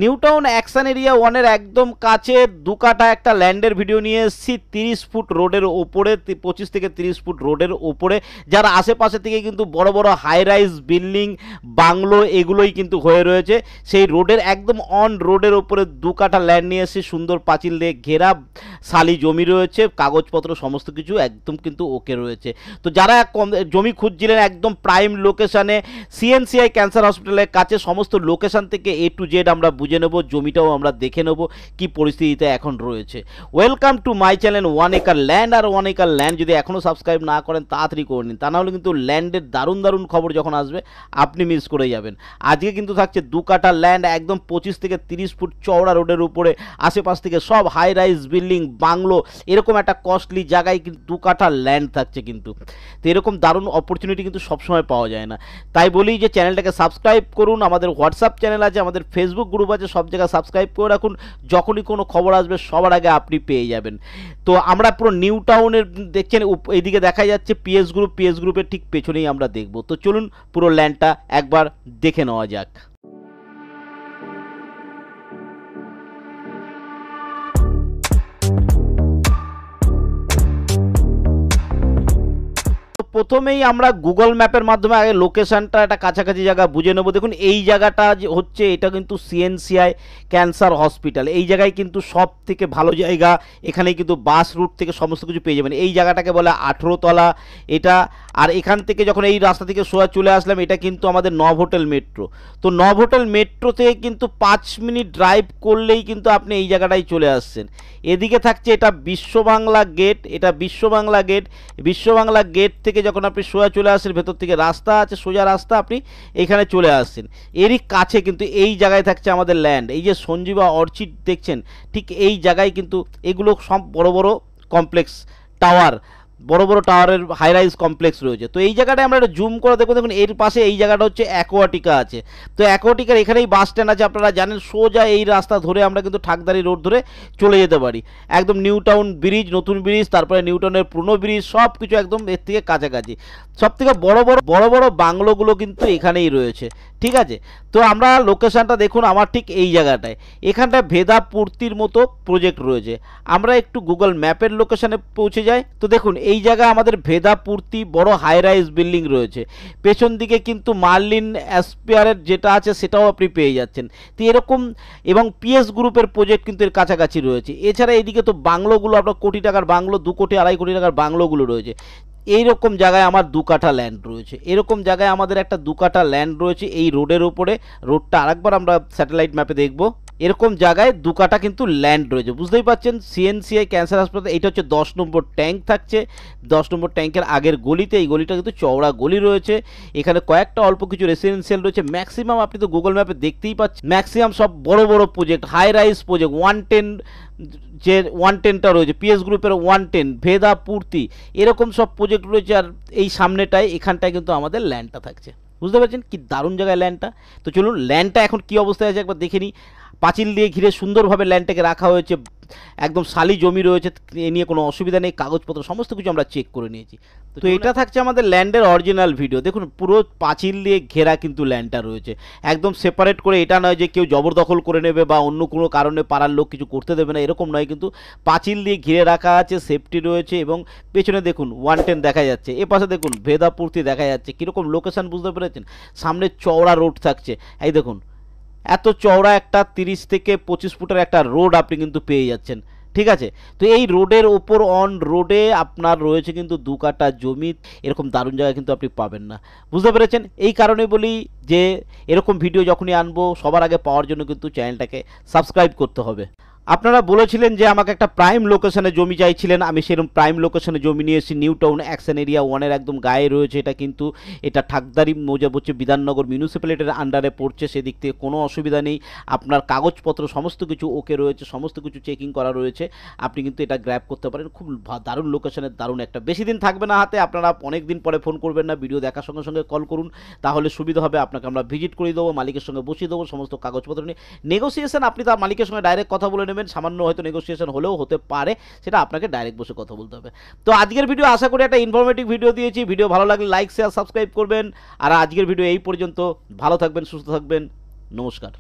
New town action area 1-এর একদম কাছে 2 কাঠা একটা ল্যান্ডের ভিডিও নিয়ে এসেছি। 30 ফুট রোডের ওপরে, 25 থেকে 30 ফুট রোডের ওপরে, যার আশেপাশে থেকে কিন্তু বড় বড় হাই রাইজ বিল্ডিং, বাংলো এগুলোই কিন্তু হয়ে রয়েছে। সেই রোডের একদম অন রোডের ওপরে 2 কাঠা ল্যান্ড নিয়ে এসেছি, সুন্দর পাঁচিল দিয়ে ঘেরা, সালি জমি রয়েছে, কাগজপত্র সমস্ত কিছু একদম কিন্তু ওকে রয়েছে। তো যারা জমি খুঁজছিলেন একদম প্রাইম লোকেশানে, সিএনসিআই ক্যান্সার হসপিটালের কাছে, সমস্ত লোকেশান থেকে A to Z আমরা বুঝে নেব, জমিটাও আমরা দেখে নেব কি পরিস্থিতিতে এখন রয়েছে। Welcome to my channel 1 acre land. আর 1 একর ল্যান্ড যদি এখনও সাবস্ক্রাইব না করেন তাড়াতাড়ি করে নিন, তা নাহলে কিন্তু ল্যান্ডের দারুণ দারুণ খবর যখন আসবে আপনি মিস করে যাবেন। আজকে কিন্তু থাকছে 2 কাঠা ল্যান্ড একদম 25 থেকে 30 ফুট চওড়া রোডের উপরে, আশেপাশ থেকে সব হাই রাইজ বিল্ডিং, বাংলো, এরকম একটা কস্টলি জায়গায় কিন্তু 2 কাঠা ল্যান্ড থাকছে কিন্তু। তো এরকম দারুণ অপরচুনিটি কিন্তু সবসময় পাওয়া যায় না। তাই বলি যে চ্যানেলটাকে সাবস্ক্রাইব করুন, আমাদের হোয়াটসঅ্যাপ চ্যানেল আছে, আমাদের ফেসবুক গ্রুপ আছে, সব জায়গায় সাবস্ক্রাইব করে রাখুন, যখনই কোনো খবর আসবে সবার আগে আপনি পেয়ে যাবেন। তো আমরা পুরো নিউ টাউনের দেখছেন এইদিকে দেখা যাচ্ছে পিএস গ্রুপের ঠিক পেছনেই আমরা দেখব। তো চলুন পুরো ল্যান্ডটা একবার দেখে নেওয়া যাক। প্রথমেই আমরা গুগল ম্যাপের মাধ্যমে আগে লোকেশনটা একটা কাছাকাছি জায়গা বুঝে নেব। দেখুন এই জায়গাটা হচ্ছে, এটা কিন্তু সিএনসিআই ক্যান্সার হসপিটাল। এই জায়গায় কিন্তু সব থেকে ভালো জায়গা, এখানে কিন্তু বাস রুট থেকে সমস্ত কিছু পেয়ে যাবেন। এই জায়গাটাকে বলে 18 তলা এটা। আর এখান থেকে যখন এই রাস্তা থেকে সোজা চলে আসলাম, এটা কিন্তু আমাদের নভোটেল মেট্রো। তো নভোটেল মেট্রো থেকে কিন্তু 5 মিনিট ড্রাইভ করলেই কিন্তু আপনি এই জায়গাটায় চলে আসছেন। এদিকে থাকছে এটা বিশ্ববাংলা গেট, এটা বিশ্ববাংলা গেট। বিশ্ববাংলা গেট থেকে যখন আপনি সোজা চলে আসেন, ভেতর থেকে রাস্তা আছে, সোজা রাস্তা, আপনি এখানে চলে আসছেন। এরই কাছে কিন্তু এই জায়গায় থাকছে আমাদের ল্যান্ড। এই যে সঞ্জীবা অর্চিড দেখছেন, ঠিক এই জায়গায় কিন্তু এগুলো সব বড় বড় কমপ্লেক্স টাওয়ার, বড় বড় টাওয়ারের হাই রাইজ কমপ্লেক্স রয়েছে। তো এই জায়গাটায় আমরা জুম করে দেখুন, দেখুন এর পাশে এই জায়গাটা হচ্ছে অ্যাকোয়াটিকা আছে। তো অ্যাকোয়াটিকার এখানেই বাস স্ট্যান্ড আছে, আপনারা জানেন। সোজা এই রাস্তা ধরে আমরা কিন্তু ঠাকদারি রোড ধরে চলে যেতে পারি। একদম নিউ টাউন ব্রিজ, নতুন ব্রিজ, তারপরে নিউ টাউনের পুরনো ব্রিজ, সব কিছু একদম এর থেকে কাছাকাছি। সব থেকে বড় বড় বাংলোগুলো কিন্তু এখানেই রয়েছে, ঠিক আছে। তো আমরা লোকেশানটা দেখুন আমার ঠিক এই জায়গাটায়, এখানটায় ভেদাপূর্তির মতো প্রজেক্ট রয়েছে। আমরা একটু গুগল ম্যাপের লোকেশানে পৌঁছে যাই। তো দেখুন এই জায়গায় আমাদের ভেদাপূর্তি বড় হাই রাইজ বিল্ডিং রয়েছে। পেছন দিকে কিন্তু মার্লিন অ্যাসপিয়ারের যেটা আছে সেটাও আপনি পেয়ে যাচ্ছেন। তো এরকম, এবং পিএস গ্রুপের প্রজেক্ট কিন্তু এর কাছাকাছি রয়েছে। এছাড়া এইদিকে তো বাংলোগুলো, আপনার কোটি টাকার বাংলো, 2 কোটি 2.5 কোটি টাকার বাংলোগুলো রয়েছে। এইরকম জায়গায় আমার 2 কাঠা ল্যান্ড রয়েছে। এরকম জায়গায় আমাদের একটা 2 কাঠা ল্যান্ড রয়েছে এই রোডের উপরে। রোডটা আরেকবার আমরা স্যাটেলাইট ম্যাপে দেখব। এরকম জায়গায় 2 কাঠা কিন্তু ল্যান্ড রয়েছে, বুঝতেই পারছেন। সিএনসিআই ক্যান্সার হাসপাতাল, এইটা হচ্ছে 10 নম্বর ট্যাঙ্ক থাকছে। 10 নম্বর ট্যাঙ্কের আগের গলিতে, এই গলিটা কিন্তু চওড়া গলি রয়েছে। এখানে কয়েকটা অল্প কিছু রেসিডেন্সিয়াল রয়েছে। ম্যাক্সিমাম আপনি তো গুগল ম্যাপে দেখতেই পাচ্ছেন, ম্যাক্সিমাম সব বড় বড় প্রজেক্ট, হাই রাইজ প্রজেক্ট। 110 যে 110টা রয়েছে, পিএস গ্রুপের 110, ভেদাপূর্তি, এরকম সব প্রজেক্ট রয়েছে। আর এই সামনেটায় এখানটায় কিন্তু আমাদের ল্যান্ডটা থাকছে, বুঝতে পারছেন কি দারুণ জায়গায় ল্যান্ডটা। তো চলুন ল্যান্ডটা এখন কি অবস্থায় আছে একবার দেখে নিই। পাঁচিল দিয়ে ঘিরে সুন্দরভাবে ল্যান্ডটাকে রাখা হয়েছে, একদম সালি জমি রয়েছে, এ নিয়ে কোনো অসুবিধা নেই। কাগজপত্র সমস্ত কিছু আমরা চেক করে নিয়েছি। তো এটা থাকছে আমাদের ল্যান্ডের অরিজিনাল ভিডিও। দেখুন পুরো পাঁচিল দিয়ে ঘেরা কিন্তু ল্যান্ডটা রয়েছে, একদম সেপারেট করে। এটা নয় যে কেউ জবরদখল করে নেবে বা অন্য কোনো কারণে পাড়ার লোক কিছু করতে দেবে না, এরকম নয়। কিন্তু পাঁচিল দিয়ে ঘিরে রাখা আছে, সেফটি রয়েছে। এবং পেছনে দেখুন 110 দেখা যাচ্ছে, এ পাশে দেখুন ভেদাপূর্তি দেখা যাচ্ছে। কীরকম লোকেশান বুঝতে পেরেছেন? সামনে চওড়া রোড থাকছে, এই দেখুন এত চওড়া একটা 30 থেকে 25 ফুটের একটা রোড আপনি কিন্তু পেয়ে যাচ্ছেন, ঠিক আছে। তো এই রোডের ওপর অন রোডে আপনার রয়েছে কিন্তু 2 কাঠা জমি। এরকম দারুণ জায়গা কিন্তু আপনি পাবেন না, বুঝতে পেরেছেন। এই কারণে বলি যে এরকম ভিডিও যখনই আনবো সবার আগে পাওয়ার জন্য কিন্তু চ্যানেলটাকে সাবস্ক্রাইব করতে হবে। আপনারা বলেছিলেন যে আমাকে একটা প্রাইম লোকেশনে জমি চাইছিলেন, আমি সেরকম প্রাইম লোকেশনে জমি নিয়ে এসেছি। নিউ টাউন অ্যাকশন এরিয়া 1-এর একদম গায়ে রয়েছে এটা, কিন্তু এটা ঠাকদারি মৌজা পড়ছে, বিধাননগর মিউনিসিপ্যালিটির আন্ডারে পড়ছে। সেদিক থেকে কোনো অসুবিধা নেই। আপনার কাগজপত্র সমস্ত কিছু ওকে রয়েছে, সমস্ত কিছু চেকিং করা রয়েছে। আপনি কিন্তু এটা গ্র্যাব করতে পারেন। খুব দারুণ লোকেশনের, দারুণ একটা। বেশি দিন থাকবে না হাতে, আপনারা অনেক দিন পরে ফোন করবেন না, ভিডিও দেখার সঙ্গে সঙ্গে কল করুন, তাহলে সুবিধা হবে। আপনাকে আমরা ভিজিট করে দেবো, মালিকের সঙ্গে বসিয়ে দেবো, সমস্ত কাগজপত্র নিয়ে নেগোসিয়েশন আপনি তার মালিকের সঙ্গে ডাইরেক্ট কথা বলে নেবেন। সামান্য হয়তো নেগোসিয়েশন হলেও হতে পারে, সেটা আপনাকে ডাইরেক্ট বসে কথা বলতে হবে। তো আজকের ভিডিও আশা করি একটা ইনফরমেটিভ ভিডিও দিয়েছি। ভিডিও ভালো লাগলে লাইক, শেয়ার, সাবস্ক্রাইব করবেন। আর আজকের ভিডিও এই পর্যন্ত। ভালো থাকবেন, সুস্থ থাকবেন, নমস্কার।